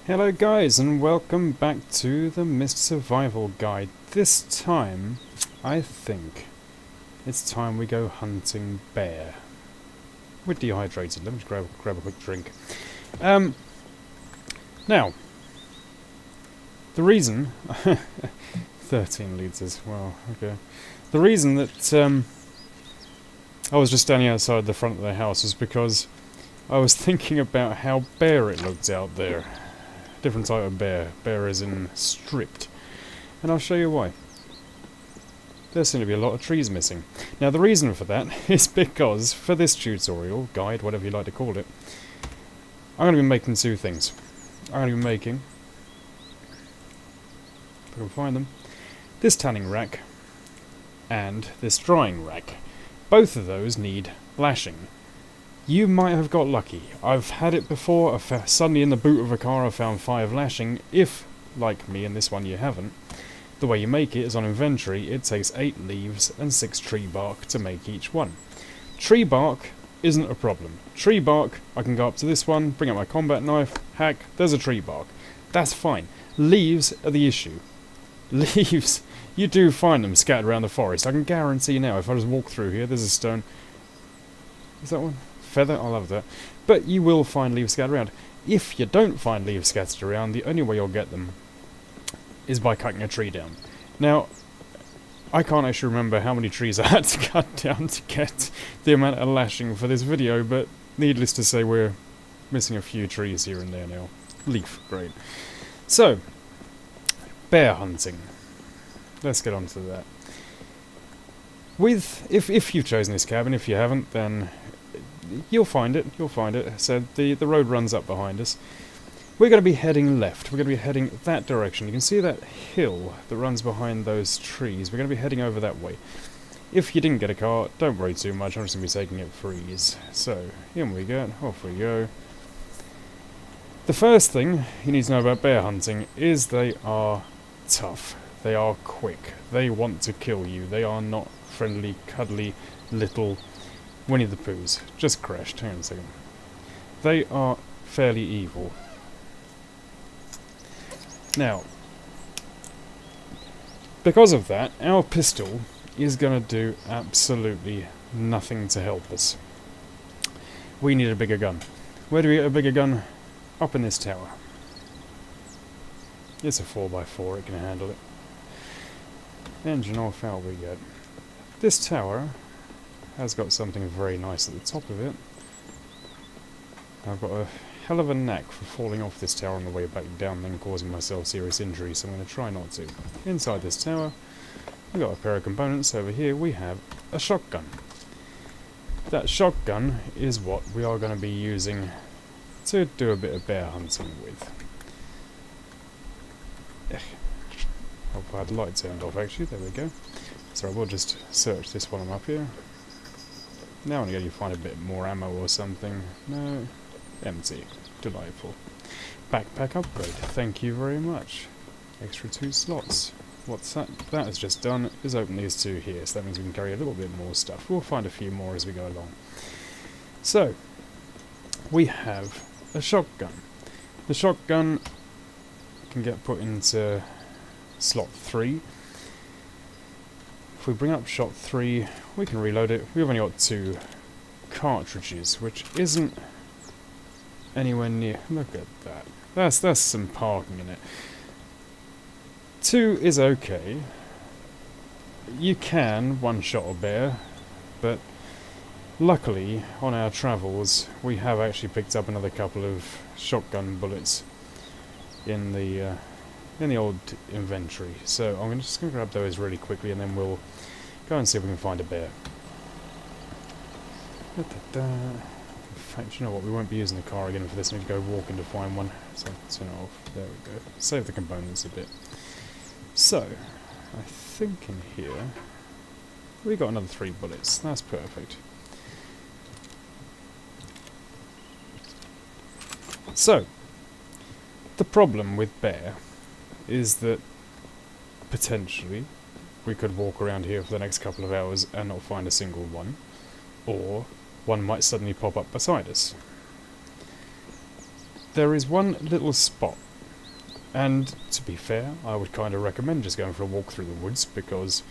Hello guys and welcome back to the Mist Survival Guide. This time, I think, it's time we go hunting bear. We're dehydrated, let me just grab a quick drink. Now, the reason... 13 litres, wow, okay. The reason that I was just standing outside the front of the house is because I was thinking about how bare it looked out there. Different type of bear. Bear is in stripped. And I'll show you why. There seem to be a lot of trees missing. Now the reason for that is because for this tutorial, guide, whatever you like to call it, I'm going to be making two things. I'm going to be making, if I can find them, this tanning rack and this drying rack. Both of those need lashing. You might have got lucky. I've had it before. Suddenly in the boot of a car I found 5 lashing. If, like me in this one, you haven't, the way you make it is on inventory. It takes 8 leaves and 6 tree bark to make each one. Tree bark isn't a problem. Tree bark, I can go up to this one, bring out my combat knife, hack, there's a tree bark. That's fine. Leaves are the issue. Leaves, you do find them scattered around the forest. I can guarantee now, if I just walk through here, there's a stone. Is that one? Feather? I love that. But you will find leaves scattered around. If you don't find leaves scattered around, the only way you'll get them is by cutting a tree down. Now, I can't actually remember how many trees I had to cut down to get the amount of lashing for this video, but needless to say we're missing a few trees here and there now. Leaf, great. So, bear hunting. Let's get on to that. If you've chosen this cabin, if you haven't, then you'll find it. So the road runs up behind us. We're going to be heading left. We're going to be heading that direction. You can see that hill that runs behind those trees. We're going to be heading over that way. If you didn't get a car, don't worry too much. I'm just going to be taking it for ease. So, in we go. Off we go. The first thing you need to know about bear hunting is they are tough. They are quick. They want to kill you. They are not friendly, cuddly, little Winnie the Poohs. Just crashed. Hang on a second. They are fairly evil. Now, because of that, our pistol is going to do absolutely nothing to help us. We need a bigger gun. Where do we get a bigger gun? Up in this tower. It's a 4x4, it can handle it. Engine off, out we go. This tower has got something very nice at the top of it. I've got a hell of a knack for falling off this tower on the way back down, then causing myself serious injury, so I'm going to try not to. Inside this tower, we've got a pair of components. Over here we have a shotgun. That shotgun is what we are going to be using to do a bit of bear hunting with. Hope I had the light turned off actually, there we go. So I will just search this while I'm up here. Now and again you find a bit more ammo or something. No, empty. Delightful. Backpack upgrade, thank you very much. Extra 2 slots. What's that? That has just done is open these 2 here, so that means we can carry a little bit more stuff. We'll find a few more as we go along. So, we have a shotgun. The shotgun can get put into slot 3. If we bring up shot 3, we can reload it. We've only got 2 cartridges, which isn't anywhere near... Look at that. That's some parking in it. 2 is okay. You can one-shot a bear, but luckily, on our travels, we have actually picked up another couple of shotgun bullets in the old inventory. So I'm just going to grab those really quickly and then we'll go and see if we can find a bear. In fact, you know what, we won't be using the car again for this. I need to go walking to find one. So turn it off. There we go. Save the components a bit. So, I think in here we got another 3 bullets. That's perfect. So, the problem with bear is that potentially we could walk around here for the next couple of hours and not find a single one, or one might suddenly pop up beside us. There is one little spot And to be fair, I would kind of recommend just going for a walk through the woods, because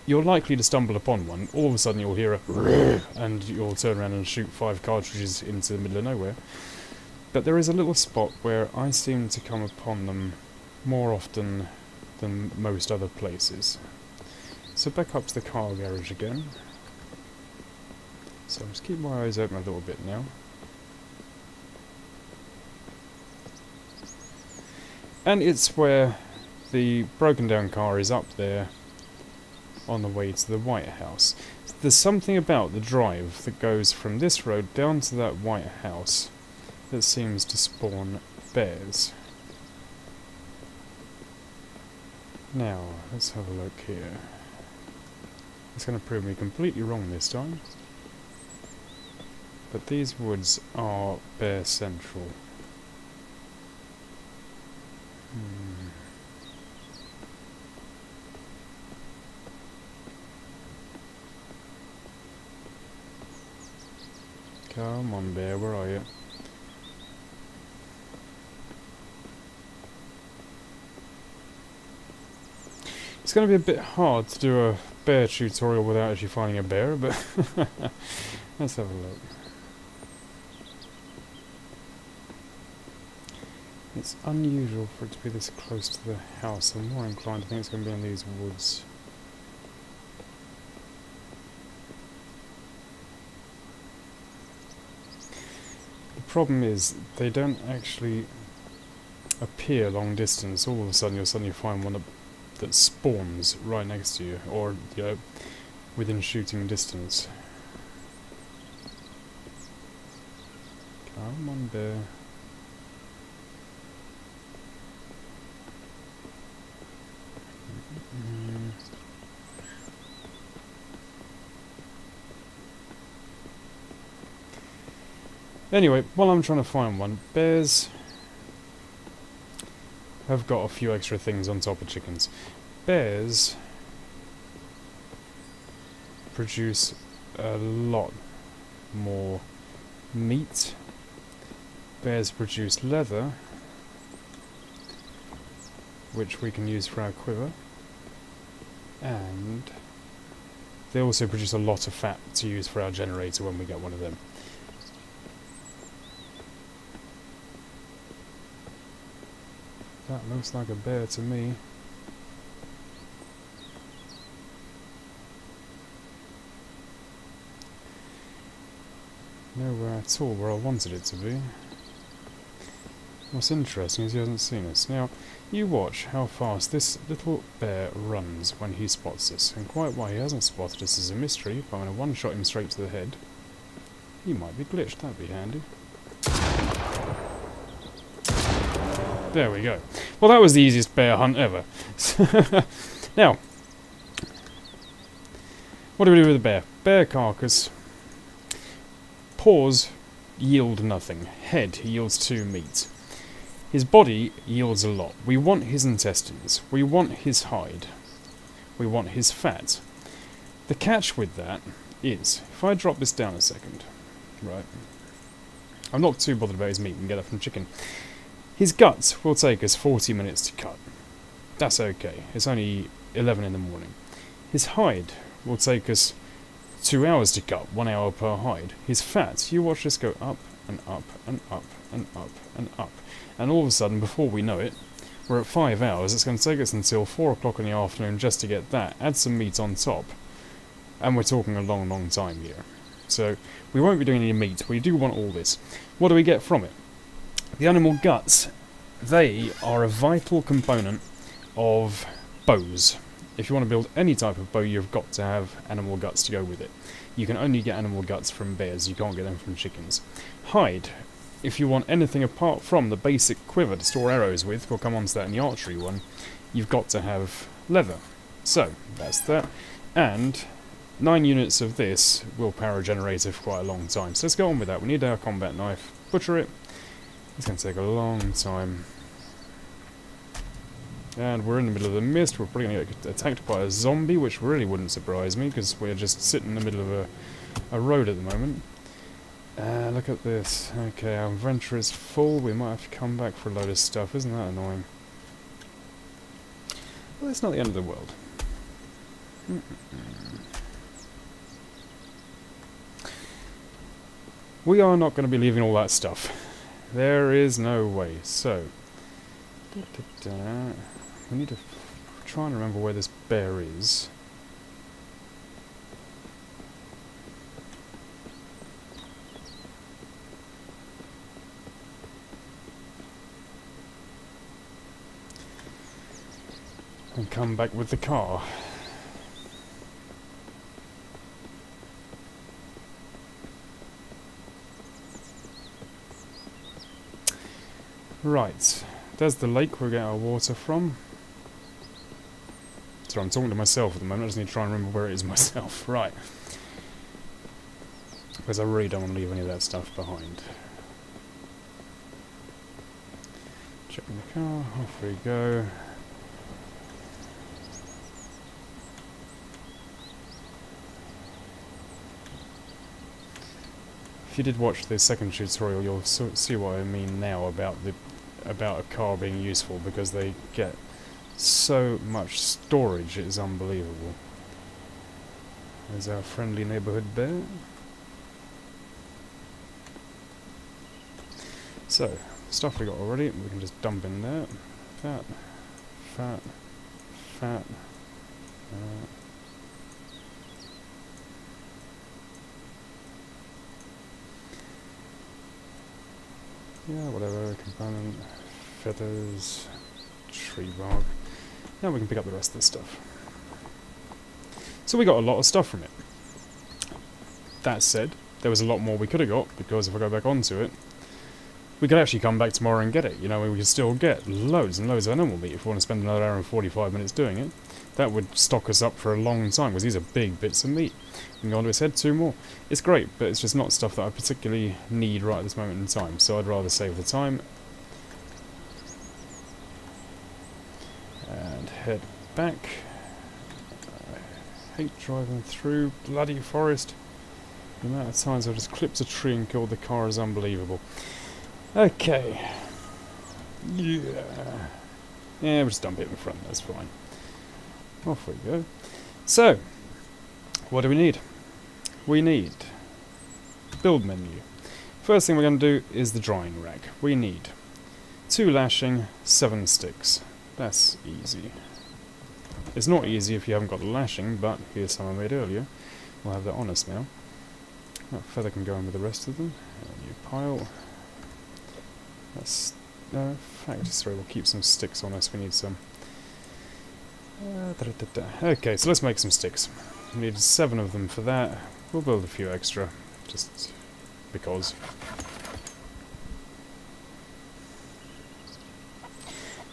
you're likely to stumble upon one. All of a sudden you'll hear a and you'll turn around and shoot 5 cartridges into the middle of nowhere. But there is a little spot where I seem to come upon them more often than most other places. So back up to the car garage again. So I'm just keep my eyes open a little bit now. And it's where the broken down car is up there on the way to the White House. There's something about the drive that goes from this road down to that White House that seems to spawn bears. Now, let's have a look here. It's going to prove me completely wrong this time. But these woods are bear central. Come on, bear, where are you? It's going to be a bit hard to do a bear tutorial without actually finding a bear, but let's have a look. It's unusual for it to be this close to the house. I'm more inclined to think it's going to be in these woods. The problem is, they don't actually appear long distance. All of a sudden you'll find one that spawns right next to you, or within shooting distance. Come on, bear. Anyway, while I'm trying to find one, bears have got a few extra things on top of chickens. Bears produce a lot more meat. Bears produce leather, which we can use for our quiver. And they also produce a lot of fat to use for our generator when we get one of them. That looks like a bear to me. Nowhere at all where I wanted it to be. What's interesting is he hasn't seen us. Now, you watch how fast this little bear runs when he spots us. And quite why he hasn't spotted us is a mystery, but I'm going to one-shot him straight to the head. He might be glitched, that'd be handy. There we go. Well, that was the easiest bear hunt ever. Now, what do we do with the bear? Bear carcass. Paws yield nothing. Head yields 2 meat. His body yields a lot. We want his intestines. We want his hide. We want his fat. The catch with that is, if I drop this down a second, right, I'm not too bothered about his meat, we can get that from chicken. His guts will take us 40 minutes to cut. That's okay. It's only 11 in the morning. His hide will take us 2 hours to cut, 1 hour per hide. His fat, you watch this go up and up and up and up and up. And all of a sudden, before we know it, we're at 5 hours. It's going to take us until 4 o'clock in the afternoon just to get that. Add some meat on top. And we're talking a long, long time here. So, we won't be doing any meat. We do want all this. What do we get from it? The animal guts, they are a vital component of bows. If you want to build any type of bow, you've got to have animal guts to go with it. You can only get animal guts from bears, you can't get them from chickens. Hide, if you want anything apart from the basic quiver to store arrows with, we'll come on to that in the archery one, you've got to have leather. So, that's that. And 9 units of this will power a generator for quite a long time. So let's go on with that. We need our combat knife. Butcher it. It's going to take a long time. And we're in the middle of the mist. We're probably going to get attacked by a zombie, which really wouldn't surprise me, because we're just sitting in the middle of a road at the moment. Look at this. Okay, our inventory is full. We might have to come back for a load of stuff. Isn't that annoying? Well, it's not the end of the world. We are not going to be leaving all that stuff. There is no way. So, we need to try and remember where this bear is. And come back with the car. Right, there's the lake we get our water from. So I'm talking to myself at the moment, I just need to try and remember where it is myself. Right. Because I really don't want to leave any of that stuff behind. Checking the car, off we go. If you did watch the second tutorial, you'll see what I mean now about a car being useful, because they get so much storage, it is unbelievable. There's our friendly neighbourhood bear. So, stuff we got already, we can just dump in there. Fat, fat, fat. Yeah, whatever, component, feathers, tree bark. Now we can pick up the rest of this stuff. So we got a lot of stuff from it. That said, there was a lot more we could have got, because if I go back onto it, we could actually come back tomorrow and get it. You know, we could still get loads and loads of animal meat if we want to spend another hour and 45 minutes doing it. That would stock us up for a long time, because these are big bits of meat. We can go on to its head, 2 more. It's great, but it's just not stuff that I particularly need right at this moment in time, so I'd rather save the time. And head back. I hate driving through bloody forest. The amount of times I've just clipped a tree and killed the car is unbelievable. Okay. Yeah. Yeah, we'll just dump it in front, that's fine. Off we go. So, what do we need? We need build menu. First thing we're going to do is the drying rack. We need 2 lashing, 7 sticks. That's easy. It's not easy if you haven't got the lashing, but here's some I made earlier. We'll have that on us now. That feather can go in with the rest of them. A new pile. That's sorry, we'll keep some sticks on us. We need some. Okay, so let's make some sticks. We need 7 of them for that. We'll build a few extra, just because.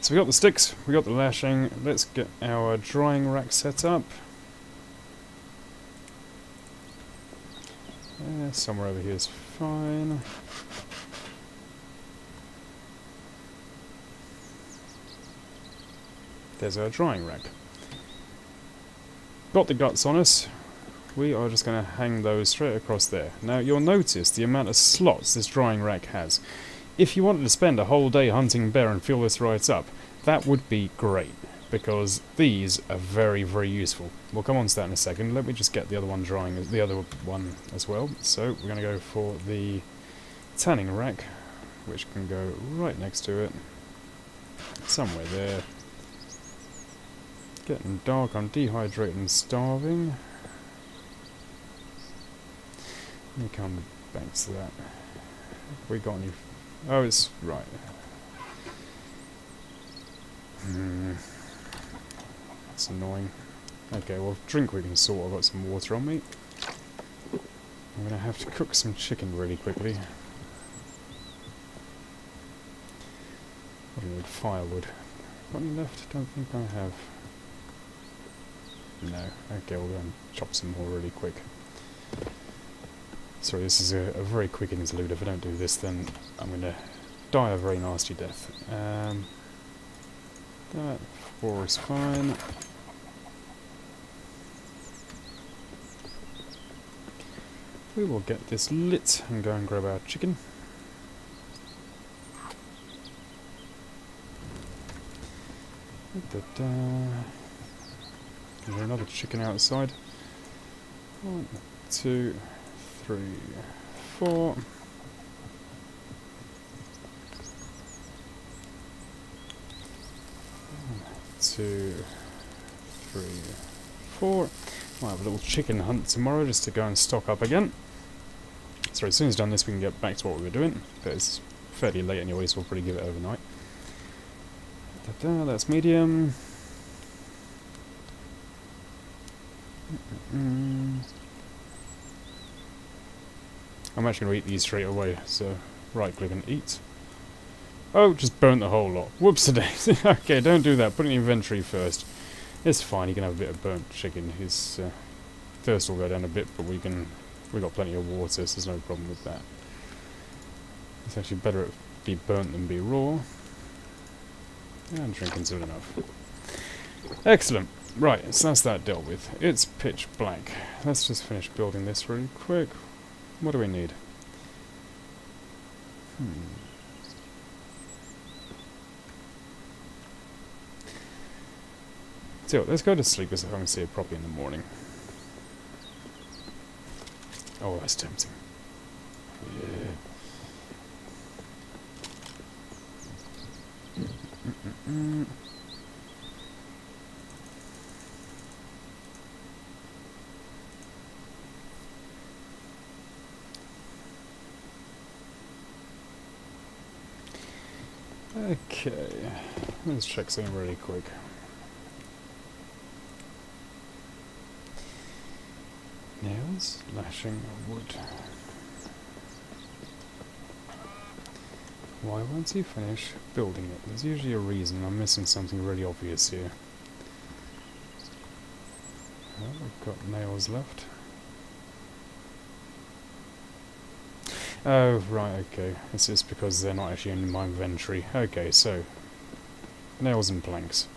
So we got the sticks, we got the lashing. Let's get our drying rack set up. Somewhere over here is fine. There's our drying rack. Got the guts on us. We are just going to hang those straight across there. Now you'll notice the amount of slots this drying rack has. If you wanted to spend a whole day hunting bear and fill this right up, that would be great, because these are very, very useful. We'll come on to that in a second. Let me just get the other one drying, the other one as well. So we're going to go for the tanning rack, which can go right next to it, somewhere there. Getting dark, I'm dehydrated and starving. Let me come back to that. Have we got any? Oh, it's right. That's annoying. Okay, well, drink we can sort. I've got some water on me. I'm going to have to cook some chicken really quickly. I need firewood. Got any left? Don't think I have. No. Okay, we'll go and chop some more really quick. Sorry, this is a very quick interlude. If I don't do this, then I'm going to die a very nasty death. That 4 is fine. We will get this lit and go and grab our chicken. Da-da. Is there another chicken outside? 1, 2, 3, 4. 1, 2, 3, 4. Might have a little chicken hunt tomorrow just to go and stock up again. So as soon as done this we can get back to what we were doing. But it's fairly late anyway, so we'll probably give it overnight. Da-da, that's medium. I'm actually going to eat these straight away, so right click and eat. Oh, just burnt the whole lot. Whoops-a-daisy. Okay, don't do that. Put it in inventory first. It's fine, you can have a bit of burnt chicken. His thirst will go down a bit, but we've got plenty of water, so there's no problem with that. It's actually better it be burnt than be raw. And drinking's good enough. Excellent. Right, so that's that dealt with. It's pitch black. Let's just finish building this really quick. What do we need? So let's go to sleep as if I can see it properly in the morning. Oh, that's tempting. Yeah. Okay, let's check something really quick. Nails, lashing, wood. Why won't he finish building it? There's usually a reason. I'm missing something really obvious here. Well, we've got nails left. Oh, right, okay. It's just because they're not actually in my inventory. Okay, so nails and planks.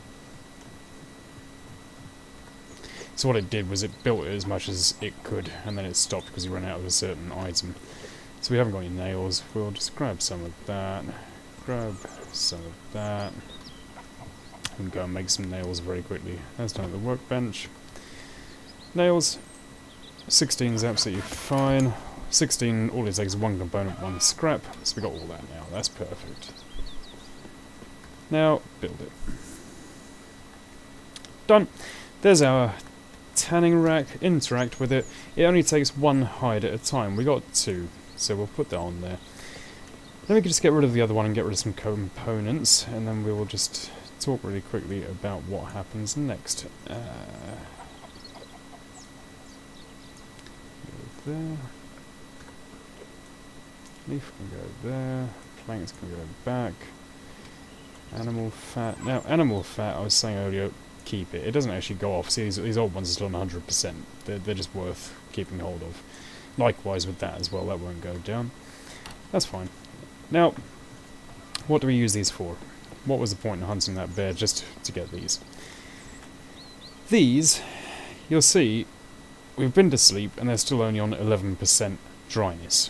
So what it did was it built it as much as it could, and then it stopped because it ran out of a certain item. So we haven't got any nails. We'll just grab some of that, grab some of that, and go and make some nails very quickly. That's done at the workbench. Nails, 16 is absolutely fine. 16, all it takes is one component, one scrap, so we got all that now. That's perfect. Now, build it. Done. There's our tanning rack. Interact with it. It only takes one hide at a time. We got 2, so we'll put that on there. Then we can just get rid of the other one and get rid of some components, and then we will just talk really quickly about what happens next. There. Leaf can go there, planks can go back. Animal fat. Now, animal fat, I was saying earlier, keep it. It doesn't actually go off. See, these old ones are still on 100%. They're just worth keeping hold of. Likewise with that as well, that won't go down. That's fine. Now, what do we use these for? What was the point in hunting that bear just to get these? These, you'll see, we've been to sleep and they're still only on 11% dryness.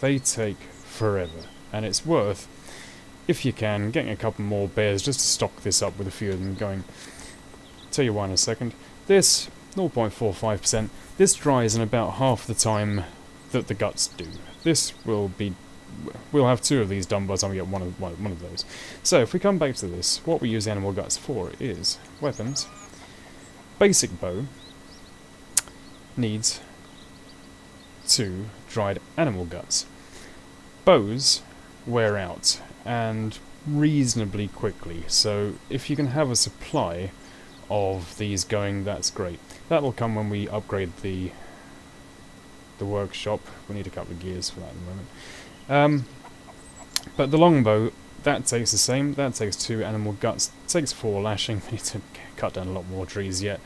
They take forever, and it's worth, if you can, getting a couple more bears just to stock this up with a few of them going. Tell you why in a second. This, 0.45%, this dries in about half the time that the guts do. This will be, we'll have 2 of these done by the time we get one of those. So if we come back to this, what we use animal guts for is weapons. Basic bow needs 2 dried animal guts. Bows wear out, and reasonably quickly, so if you can have a supply of these going, that's great. That will come when we upgrade the workshop. We need a couple of gears for that at the moment. But the longbow, that takes the same. That takes 2 animal guts, takes 4 lashing. We need to cut down a lot more trees yet,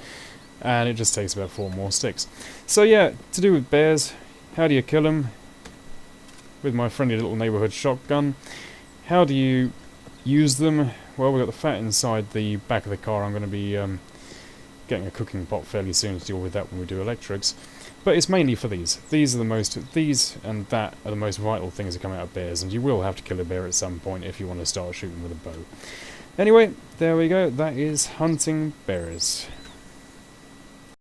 and it just takes about 4 more sticks. So yeah, to do with bears, how do you kill them? With my friendly little neighbourhood shotgun. How do you use them? Well, we've got the fat inside the back of the car. I'm going to be getting a cooking pot fairly soon to deal with that when we do electrics. But it's mainly for these. These and that are the most vital things that come out of bears, and you will have to kill a bear at some point if you want to start shooting with a bow. Anyway, there we go. That is hunting bears.